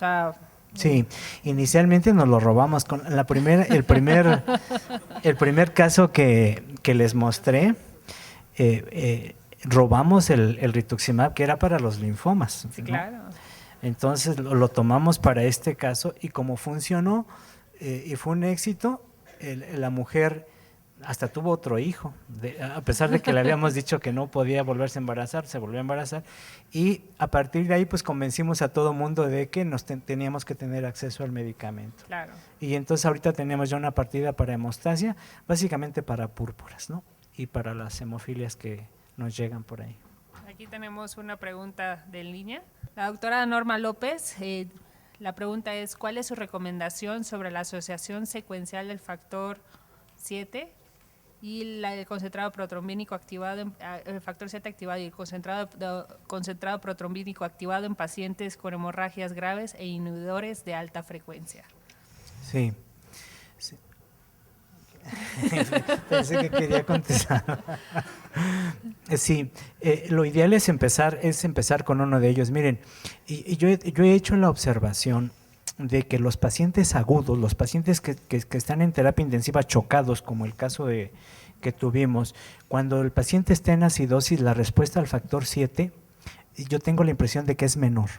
sea… Sí, inicialmente nos lo robamos con el primer caso que les mostré, robamos el rituximab que era para los linfomas, Sí, ¿no? claro. Entonces lo tomamos para este caso y como funcionó y fue un éxito, la mujer hasta tuvo otro hijo, a pesar de que le habíamos dicho que no podía volverse a embarazar, se volvió a embarazar y a partir de ahí pues convencimos a todo mundo de que teníamos que tener acceso al medicamento. Claro. Y entonces ahorita tenemos ya una partida para hemostasia, básicamente para púrpuras, ¿no? Y para las hemofilias que nos llegan por ahí. Aquí tenemos una pregunta de línea. La doctora Norma López, la pregunta es, ¿cuál es su recomendación sobre la asociación secuencial del factor 7 y el concentrado protrombínico activado, el factor 7 activado y el concentrado protrombínico activado en pacientes con hemorragias graves e inhibidores de alta frecuencia? Sí. Sí. Pensé que quería contestar. Sí, lo ideal es empezar con uno de ellos. Miren, y yo he hecho la observación de que los pacientes agudos, los pacientes que están en terapia intensiva chocados, como el caso que tuvimos, cuando el paciente está en acidosis, la respuesta al factor 7, yo tengo la impresión de que es menor.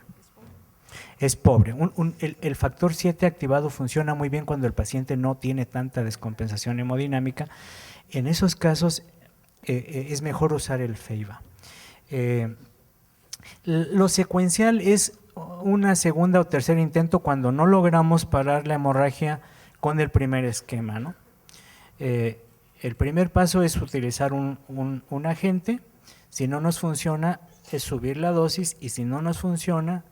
Es pobre. El factor 7 activado funciona muy bien cuando el paciente no tiene tanta descompensación hemodinámica. En esos casos es mejor usar el FEIBA. Lo secuencial es una segunda o tercer intento cuando no logramos parar la hemorragia con el primer esquema, ¿no? El primer paso es utilizar un agente. Si no nos funciona, es subir la dosis, y si no nos funciona,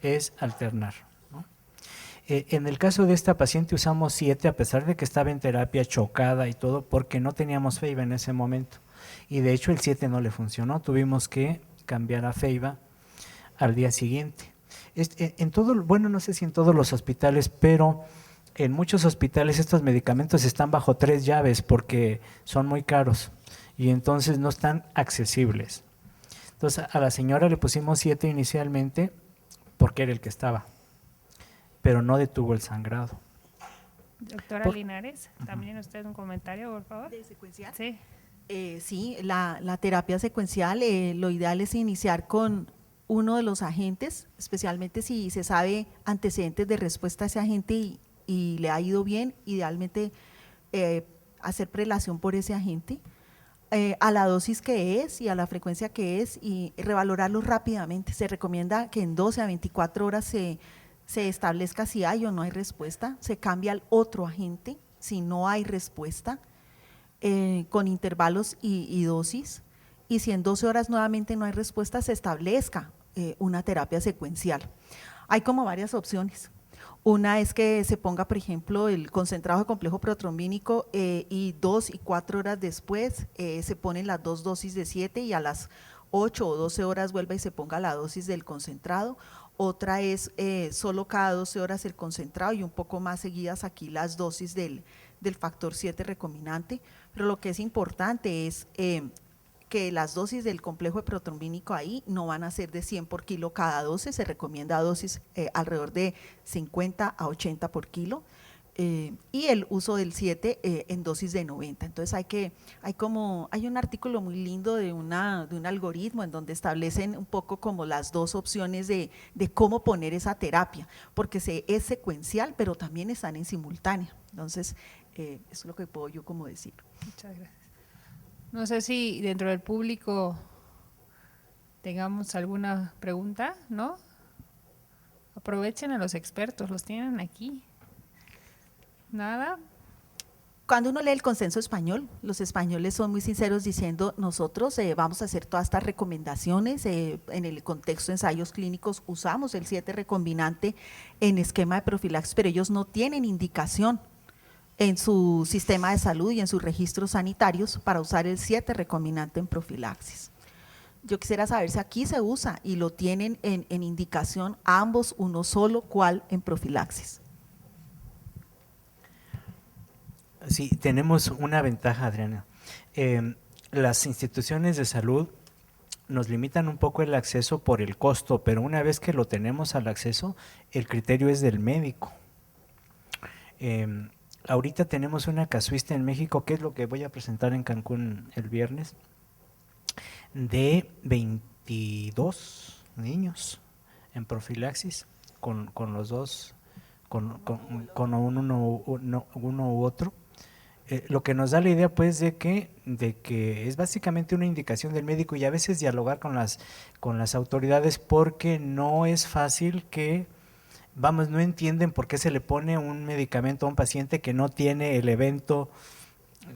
es alternar, ¿no? En el caso de esta paciente usamos 7 a pesar de que estaba en terapia chocada y todo, porque no teníamos FEIBA en ese momento. Y de hecho el 7 no le funcionó, tuvimos que cambiar a FEIBA al día siguiente. Bueno, no sé si en todos los hospitales, pero en muchos hospitales estos medicamentos están bajo 3 llaves porque son muy caros y entonces no están accesibles. Entonces a la señora le pusimos 7 inicialmente porque era el que estaba, pero no detuvo el sangrado. Doctora Linares, también usted un comentario, por favor. ¿De secuencial? Sí. Sí, la terapia secuencial, lo ideal es iniciar con uno de los agentes, especialmente si se sabe antecedentes de respuesta a ese agente y le ha ido bien, idealmente hacer prelación por ese agente, a la dosis que es y a la frecuencia que es, y revalorarlo rápidamente. Se recomienda que en 12 a 24 horas se establezca si hay o no hay respuesta, se cambia al otro agente si no hay respuesta, con intervalos y dosis, y si en 12 horas nuevamente no hay respuesta, se establezca una terapia secuencial. Hay como varias opciones. Una es que se ponga, por ejemplo, el concentrado de complejo protrombínico y 2 y 4 horas después se ponen las 2 dosis de 7 y a las 8 o 12 horas vuelva y se ponga la dosis del concentrado. Otra es solo cada 12 horas el concentrado y un poco más seguidas aquí las dosis del factor 7 recombinante. Pero lo que es importante es que las dosis del complejo protrombínico ahí no van a ser de 100 por kilo cada 12, se recomienda dosis alrededor de 50 a 80 por kilo, y el uso del 7 en dosis de 90. Entonces hay un artículo muy lindo de un algoritmo en donde establecen un poco como las dos opciones de cómo poner esa terapia, porque es secuencial, pero también están en simultánea. Entonces, eso es lo que puedo yo como decir. Muchas gracias. No sé si dentro del público tengamos alguna pregunta, ¿no? Aprovechen a los expertos, los tienen aquí. ¿Nada? Cuando uno lee el consenso español, los españoles son muy sinceros diciendo nosotros vamos a hacer todas estas recomendaciones, en el contexto de ensayos clínicos usamos el 7 recombinante en esquema de profilaxis, pero ellos no tienen indicación en su sistema de salud y en sus registros sanitarios para usar el 7 recombinante en profilaxis. Yo quisiera saber si aquí se usa y lo tienen en indicación ambos, uno solo, cuál en profilaxis. Sí, tenemos una ventaja, Adriana. Las instituciones de salud nos limitan un poco el acceso por el costo, pero una vez que lo tenemos al acceso, el criterio es del médico. Ahorita tenemos una casuística en México, que es lo que voy a presentar en Cancún el viernes, de 22 niños en profilaxis con los dos, con uno u otro. Lo que nos da la idea pues de que es básicamente una indicación del médico y a veces dialogar con las autoridades, porque no es fácil que, vamos, no entienden por qué se le pone un medicamento a un paciente que no tiene el evento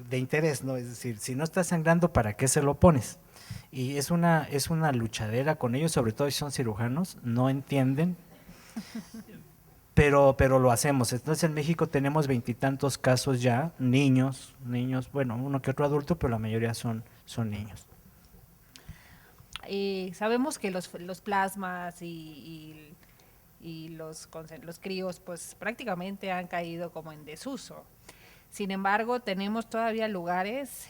de interés, ¿no? Es decir, si no está sangrando, ¿para qué se lo pones? Y es una luchadera con ellos, sobre todo si son cirujanos, no entienden. Pero lo hacemos. Entonces en México tenemos 20 y tantos casos ya, niños, bueno, uno que otro adulto, pero la mayoría son niños. Sabemos que los plasmas y los críos pues prácticamente han caído como en desuso. Sin embargo, tenemos todavía lugares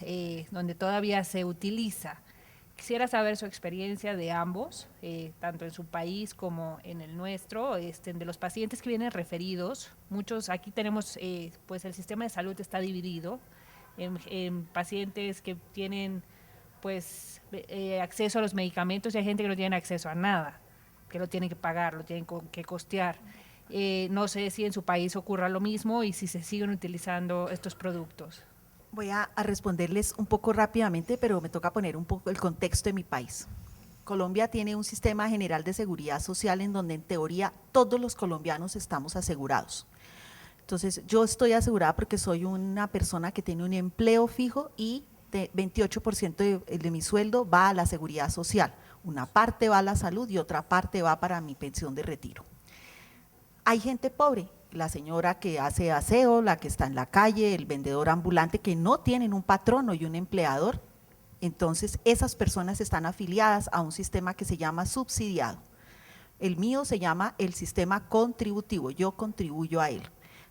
donde todavía se utiliza. Quisiera saber su experiencia de ambos, tanto en su país como en el nuestro, de los pacientes que vienen referidos. Muchos, aquí tenemos, pues el sistema de salud está dividido en pacientes que tienen pues acceso a los medicamentos y hay gente que no tiene acceso a nada, que lo tienen que pagar, lo tienen que costear. No sé si en su país ocurra lo mismo y si se siguen utilizando estos productos. Voy a responderles un poco rápidamente, pero me toca poner un poco el contexto de mi país. Colombia tiene un sistema general de seguridad social en donde en teoría todos los colombianos estamos asegurados. Entonces yo estoy asegurada porque soy una persona que tiene un empleo fijo y 28% de mi sueldo va a la seguridad social. Una parte va a la salud y otra parte va para mi pensión de retiro. Hay gente pobre, la señora que hace aseo, la que está en la calle, el vendedor ambulante, que no tienen un patrono y un empleador. Entonces esas personas están afiliadas a un sistema que se llama subsidiado. El mío se llama el sistema contributivo, yo contribuyo a él.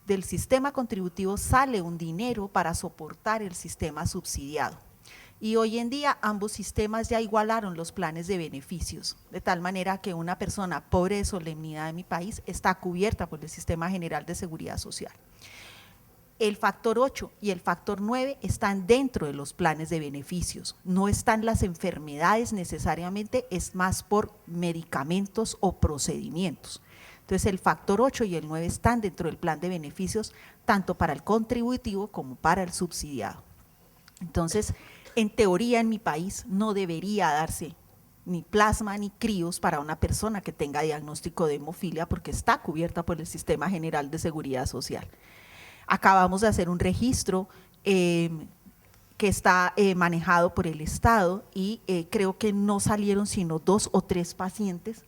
Del sistema contributivo sale un dinero para soportar el sistema subsidiado. Y hoy en día ambos sistemas ya igualaron los planes de beneficios, de tal manera que una persona pobre de solemnidad de mi país está cubierta por el Sistema General de Seguridad Social. El factor 8 y el factor 9 están dentro de los planes de beneficios, no están las enfermedades necesariamente, es más por medicamentos o procedimientos. Entonces el factor 8 y el 9 están dentro del plan de beneficios, tanto para el contributivo como para el subsidiado. Entonces, en teoría en mi país no debería darse ni plasma ni críos para una persona que tenga diagnóstico de hemofilia porque está cubierta por el Sistema General de Seguridad Social. Acabamos de hacer un registro que está manejado por el Estado y creo que no salieron sino 2 o 3 pacientes